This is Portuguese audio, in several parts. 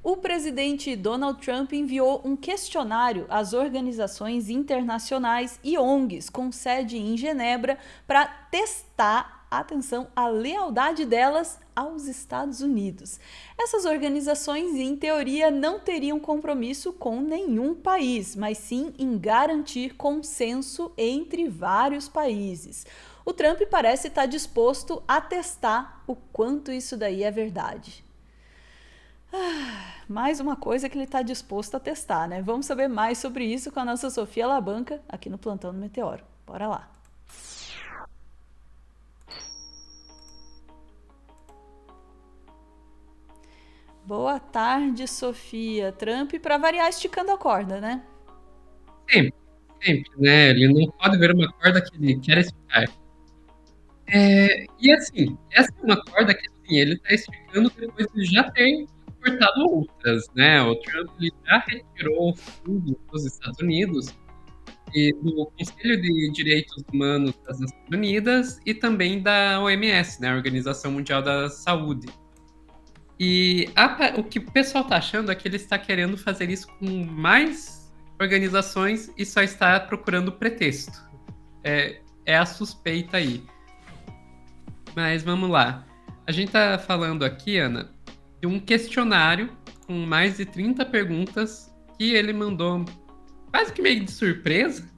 O presidente Donald Trump enviou um questionário às organizações internacionais e ONGs com sede em Genebra para testar, atenção, a lealdade delas aos Estados Unidos. Essas organizações, em teoria, não teriam compromisso com nenhum país, mas sim em garantir consenso entre vários países. O Trump parece estar disposto a testar o quanto isso daí é verdade. Mais uma coisa que ele está disposto a testar, né? Vamos saber mais sobre isso com a nossa Sofia Labanca aqui no Plantão do Meteoro. Bora lá. Boa tarde, Sofia. Trump, para variar, esticando a corda, né? Sempre, sempre, né? Ele não pode ver uma corda que ele quer esticar. E assim, essa é uma corda que assim, ele está esticando depois de já ter cortado outras, né? O Trump ele já retirou fundos dos Estados Unidos e do Conselho de Direitos Humanos das Nações Unidas e também da OMS, né? A Organização Mundial da Saúde. E o que o pessoal está achando é que ele está querendo fazer isso com mais organizações e só está procurando pretexto. É a suspeita aí. Mas vamos lá. A gente está falando aqui, Ana, de um questionário com mais de 30 perguntas que ele mandou quase que meio de surpresa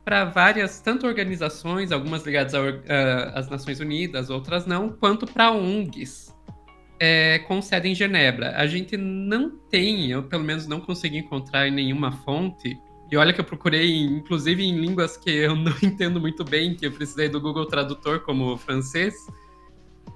para várias, tanto organizações, algumas ligadas às Nações Unidas, outras não, quanto para ONGs. Com sede em Genebra. A gente não tem, eu pelo menos não consegui encontrar em nenhuma fonte, e olha que eu procurei, inclusive em línguas que eu não entendo muito bem, que eu precisei do Google Tradutor, como o francês,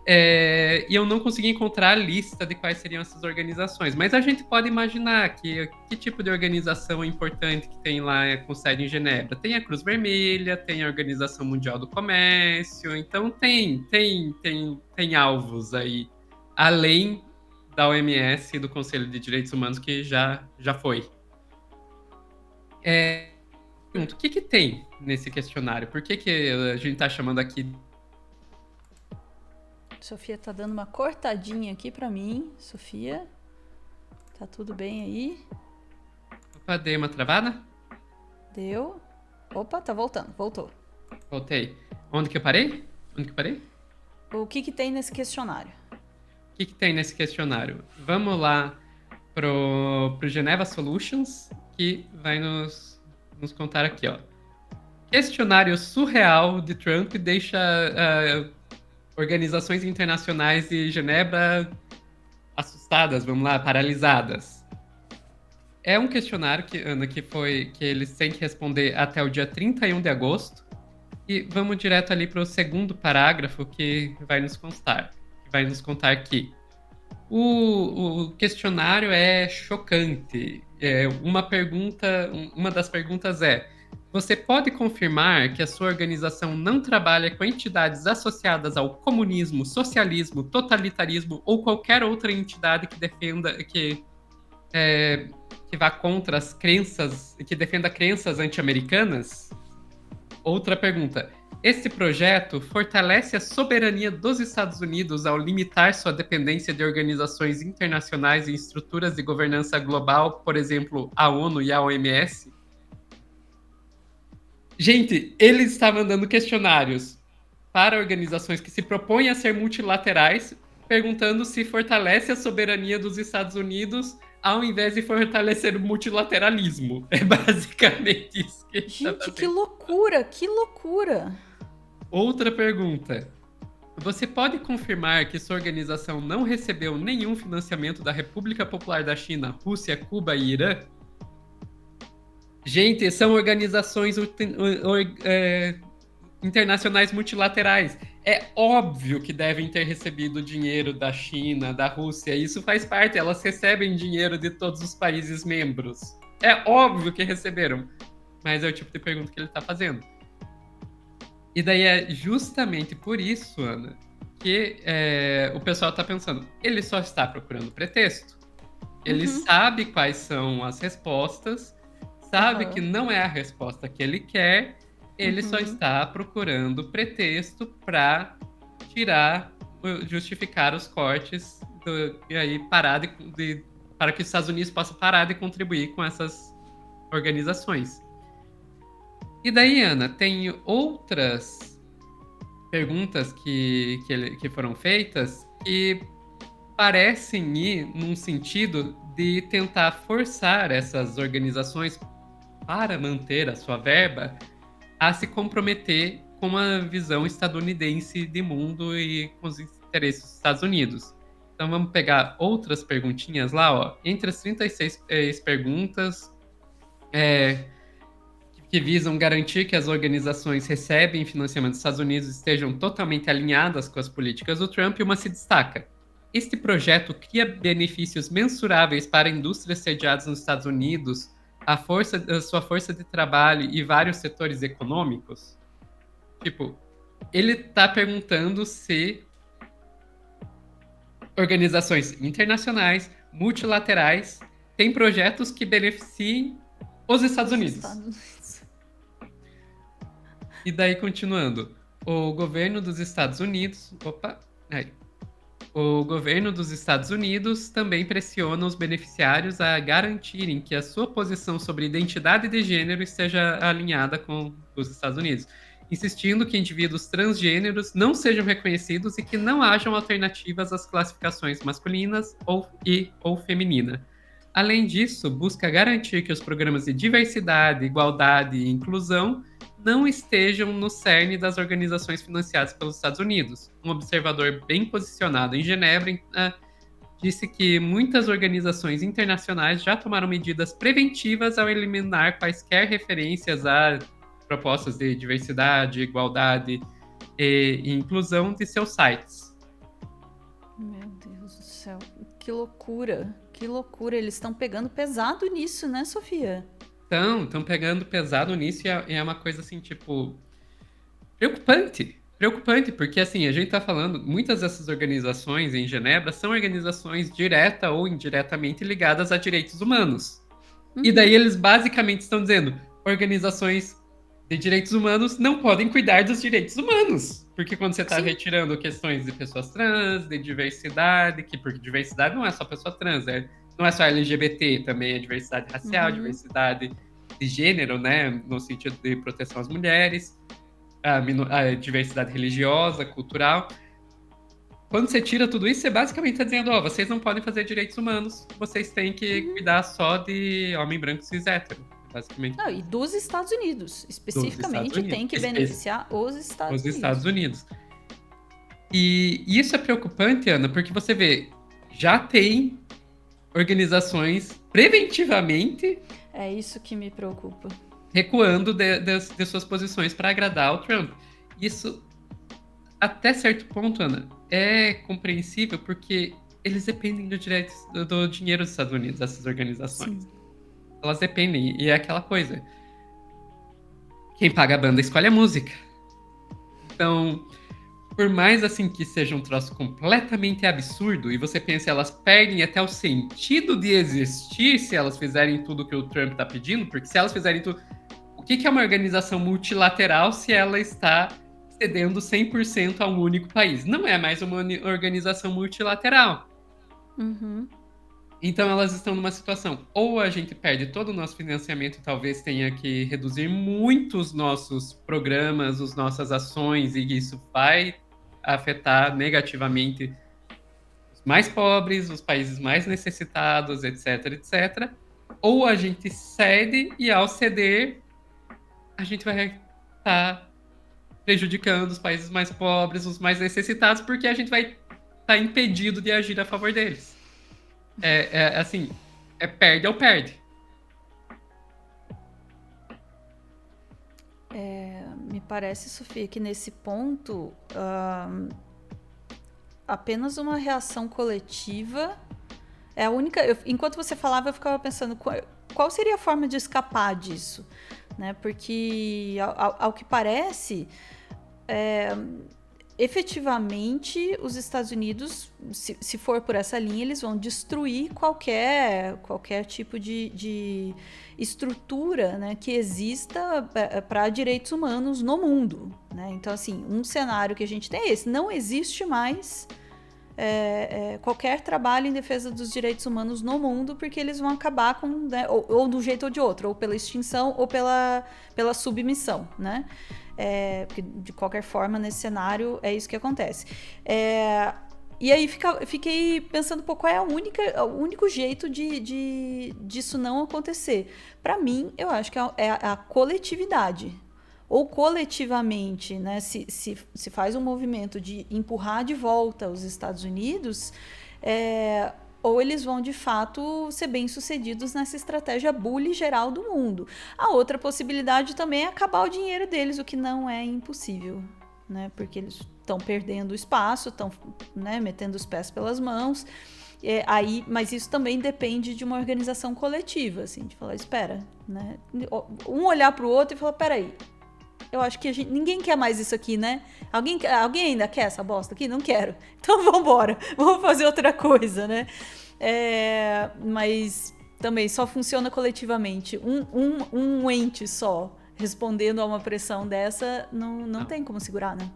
e eu não consegui encontrar a lista de quais seriam essas organizações. Mas a gente pode imaginar que tipo de organização importante que tem lá com sede em Genebra. Tem a Cruz Vermelha, tem a Organização Mundial do Comércio, então tem alvos aí além da OMS e do Conselho de Direitos Humanos, que já foi. Pergunto, o que tem nesse questionário? Por que a gente está chamando aqui? Sofia tá dando uma cortadinha aqui para mim. Sofia, tá tudo bem aí? Opa, dei uma travada? Deu? Opa, tá voltando. Voltou. Voltei. Onde que eu parei? O que tem nesse questionário? O que tem nesse questionário? Vamos lá pro Geneva Solutions, que vai nos contar aqui, ó. Questionário surreal de Trump deixa organizações internacionais de Genebra assustadas, vamos lá, paralisadas. É um questionário, Ana, que eles têm que responder até o dia 31 de agosto. E vamos direto ali para o segundo parágrafo que vai nos contar aqui. O questionário é chocante. Uma das perguntas é: você pode confirmar que a sua organização não trabalha com entidades associadas ao comunismo, socialismo, totalitarismo ou qualquer outra entidade que vá contra as crenças, que defenda crenças anti-americanas? Outra pergunta: esse projeto fortalece a soberania dos Estados Unidos ao limitar sua dependência de organizações internacionais e estruturas de governança global, por exemplo, a ONU e a OMS? Gente, ele está mandando questionários para organizações que se propõem a ser multilaterais, perguntando se fortalece a soberania dos Estados Unidos ao invés de fortalecer o multilateralismo. É basicamente isso que ele está Gente, que fazendo. loucura, que loucura. Outra pergunta: você pode confirmar que sua organização não recebeu nenhum financiamento da República Popular da China, Rússia, Cuba e Irã? Gente, são organizações internacionais multilaterais. É óbvio que devem ter recebido dinheiro da China, da Rússia. Isso faz parte, elas recebem dinheiro de todos os países membros. É óbvio que receberam. Mas é o tipo de pergunta que ele está fazendo. E daí é justamente por isso, Ana, que o pessoal está pensando, ele só está procurando pretexto. Ele sabe quais são as respostas, sabe que não é a resposta que ele quer, ele só está procurando pretexto para justificar os cortes e aí parar para que os Estados Unidos possam parar de contribuir com essas organizações. E daí, Ana, tem outras perguntas que foram feitas que parecem ir num sentido de tentar forçar essas organizações para manter a sua verba a se comprometer com a visão estadunidense de mundo e com os interesses dos Estados Unidos. Então vamos pegar outras perguntinhas lá, ó. Entre as 36 perguntas que visam garantir que as organizações recebem financiamento dos Estados Unidos estejam totalmente alinhadas com as políticas do Trump, uma se destaca. Este projeto cria benefícios mensuráveis para indústrias sediadas nos Estados Unidos, a sua força de trabalho e vários setores econômicos? Tipo, ele tá perguntando se organizações internacionais, multilaterais, têm projetos que beneficiem os Estados Unidos. E daí, continuando, o governo dos Estados Unidos... O governo dos Estados Unidos também pressiona os beneficiários a garantirem que a sua posição sobre identidade de gênero esteja alinhada com os Estados Unidos, insistindo que indivíduos transgêneros não sejam reconhecidos e que não hajam alternativas às classificações masculinas ou feminina. Além disso, busca garantir que os programas de diversidade, igualdade e inclusão não estejam no cerne das organizações financiadas pelos Estados Unidos. Um observador bem posicionado em Genebra disse que muitas organizações internacionais já tomaram medidas preventivas ao eliminar quaisquer referências a propostas de diversidade, igualdade e inclusão de seus sites. Meu Deus do céu, que loucura, que loucura. Eles estão pegando pesado nisso, né, Sofia? Estão pegando pesado nisso e é uma coisa assim, tipo, preocupante, porque assim, a gente tá falando, muitas dessas organizações em Genebra são organizações direta ou indiretamente ligadas a direitos humanos. E daí eles basicamente estão dizendo, organizações de direitos humanos não podem cuidar dos direitos humanos. Porque quando você está retirando questões de pessoas trans, de diversidade, porque diversidade não é só pessoa trans, não é só LGBT, também é diversidade racial, diversidade de gênero, né, no sentido de proteção às mulheres, a diversidade religiosa, cultural. Quando você tira tudo isso, você basicamente está dizendo, vocês não podem fazer direitos humanos, vocês têm que cuidar só de homem branco cis hétero, basicamente. Não, e dos Estados Unidos, especificamente, tem que beneficiar os Estados Unidos. E isso é preocupante, Ana, porque você vê, já tem organizações preventivamente... É isso que me preocupa. Recuando de suas posições para agradar o Trump. Isso, até certo ponto, Ana, é compreensível porque eles dependem do dinheiro dos Estados Unidos, essas organizações. Sim. Elas dependem, e é aquela coisa. Quem paga a banda escolhe a música. Então, por mais assim que seja um troço completamente absurdo, e você pensa, elas perdem até o sentido de existir se elas fizerem tudo que o Trump tá pedindo, porque se elas fizerem tudo... O que é uma organização multilateral se ela está cedendo 100% a um único país? Não é mais uma organização multilateral. Então elas estão numa situação, ou a gente perde todo o nosso financiamento, talvez tenha que reduzir muito os nossos programas, as nossas ações, e isso vai afetar negativamente os mais pobres, os países mais necessitados, etc, etc. Ou a gente cede, e ao ceder, a gente vai estar prejudicando os países mais pobres, os mais necessitados, porque a gente vai estar impedido de agir a favor deles. Assim, perde ou perde. Me parece, Sofia, que nesse ponto apenas uma reação coletiva é a única... enquanto você falava, eu ficava pensando qual seria a forma de escapar disso, né? Porque ao que parece, efetivamente, os Estados Unidos, se for por essa linha, eles vão destruir qualquer tipo de estrutura, né, que exista para direitos humanos no mundo, né? Então, assim, um cenário que a gente tem é esse. Não existe mais qualquer trabalho em defesa dos direitos humanos no mundo, porque eles vão acabar com, né, ou de um jeito ou de outro, ou pela extinção ou pela submissão, né? Porque de qualquer forma, nesse cenário, é isso que acontece. E aí fiquei pensando, qual é o único jeito disso não acontecer? Para mim, eu acho que é a coletividade. Ou coletivamente, né, se faz um movimento de empurrar de volta os Estados Unidos, ou eles vão, de fato, ser bem-sucedidos nessa estratégia bully geral do mundo. A outra possibilidade também é acabar o dinheiro deles, o que não é impossível, né, porque eles estão perdendo espaço, estão, né, metendo os pés pelas mãos. Mas isso também depende de uma organização coletiva, assim, de falar, espera, né, um olhar para o outro e falar, peraí, eu acho que ninguém quer mais isso aqui, né? Alguém ainda quer essa bosta aqui? Não quero. Então vambora, vamos fazer outra coisa, né? Mas também só funciona coletivamente. Um ente só respondendo a uma pressão dessa, não tem como segurar, né?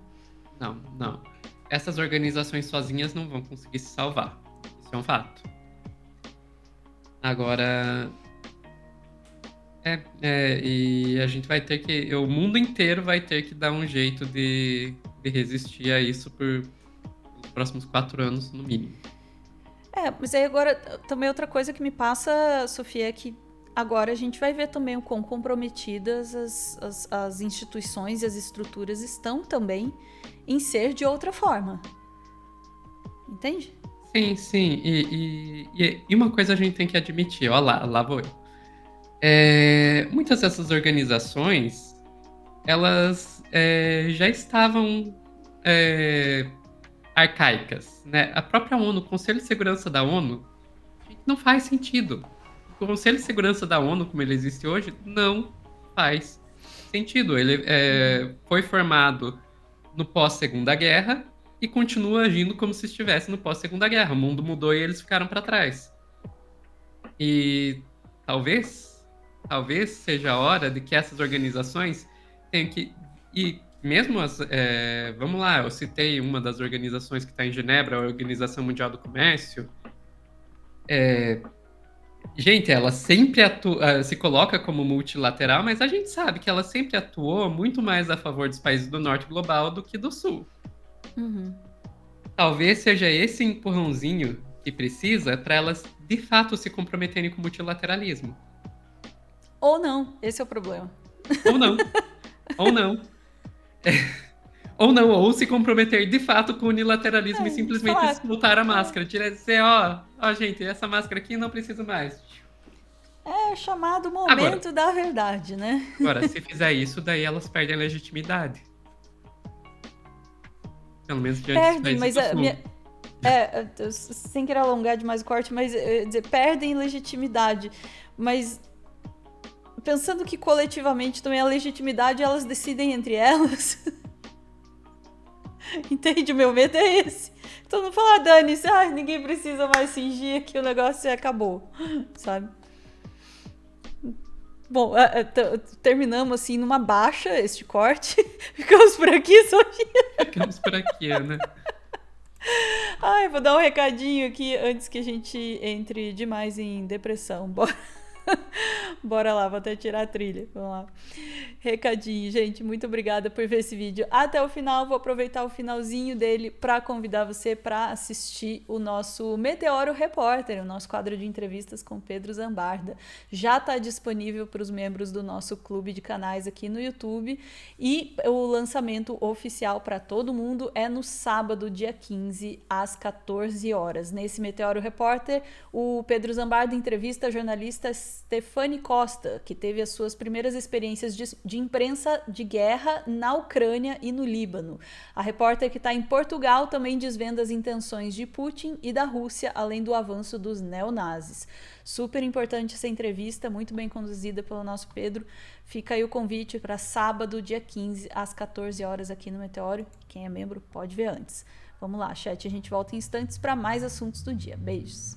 Não. Essas organizações sozinhas não vão conseguir se salvar. Isso é um fato. Agora... e a gente vai ter que... O mundo inteiro vai ter que dar um jeito de resistir a isso pelos próximos 4 anos, no mínimo. Mas aí agora, também outra coisa que me passa, Sofia, é que agora a gente vai ver também o quão comprometidas as instituições e as estruturas estão também em ser de outra forma. Entende? Sim. E uma coisa a gente tem que admitir, ó lá vou eu. Muitas dessas organizações, elas já estavam arcaicas, né? A própria ONU, o Conselho de Segurança da ONU, não faz sentido. O Conselho de Segurança da ONU, como ele existe hoje, não faz sentido. Ele foi formado no pós-Segunda Guerra e continua agindo como se estivesse no pós-Segunda Guerra. O mundo mudou e eles ficaram para trás. E talvez seja a hora de que essas organizações tenham que... E mesmo vamos lá, eu citei uma das organizações que está em Genebra, a Organização Mundial do Comércio. Gente, ela sempre se coloca como multilateral, mas a gente sabe que ela sempre atuou muito mais a favor dos países do norte global do que do sul. Uhum. Talvez seja esse empurrãozinho que precisa para elas, de fato, se comprometerem com o multilateralismo. Ou não, esse é o problema. Ou não. Ou se comprometer de fato com o unilateralismo e simplesmente soltar a máscara. Dizer, gente, essa máscara aqui não preciso mais. É chamado momento da verdade, né? Agora, se fizer isso, daí elas perdem a legitimidade. Pelo menos diante dos países do sul. Sem querer alongar demais o corte, mas perdem legitimidade. Mas pensando que coletivamente também a legitimidade elas decidem entre elas. Entende? O meu medo é esse. Todo mundo fala, dane-se, ninguém precisa mais fingir que o negócio acabou, sabe? Bom, terminamos assim numa baixa este corte. Ficamos por aqui, Sofia. Ficamos por aqui, Ana. Vou dar um recadinho aqui antes que a gente entre demais em depressão. Bora lá, vou até tirar a trilha. Vamos lá. Recadinho, gente. Muito obrigada por ver esse vídeo até o final. Vou aproveitar o finalzinho dele para convidar você para assistir o nosso Meteoro Repórter, o nosso quadro de entrevistas com Pedro Zambarda. Já está disponível para os membros do nosso clube de canais aqui no YouTube. E o lançamento oficial para todo mundo é no sábado, dia 15, às 14 horas. Nesse Meteoro Repórter, o Pedro Zambarda entrevista a jornalista Stefane Costa, que teve as suas primeiras experiências de imprensa de guerra na Ucrânia e no Líbano. A repórter que está em Portugal também desvenda as intenções de Putin e da Rússia, além do avanço dos neonazis. Super importante essa entrevista, muito bem conduzida pelo nosso Pedro. Fica aí o convite para sábado, dia 15, às 14 horas aqui no Meteoro. Quem é membro pode ver antes. Vamos lá, chat, a gente volta em instantes para mais assuntos do dia. Beijos!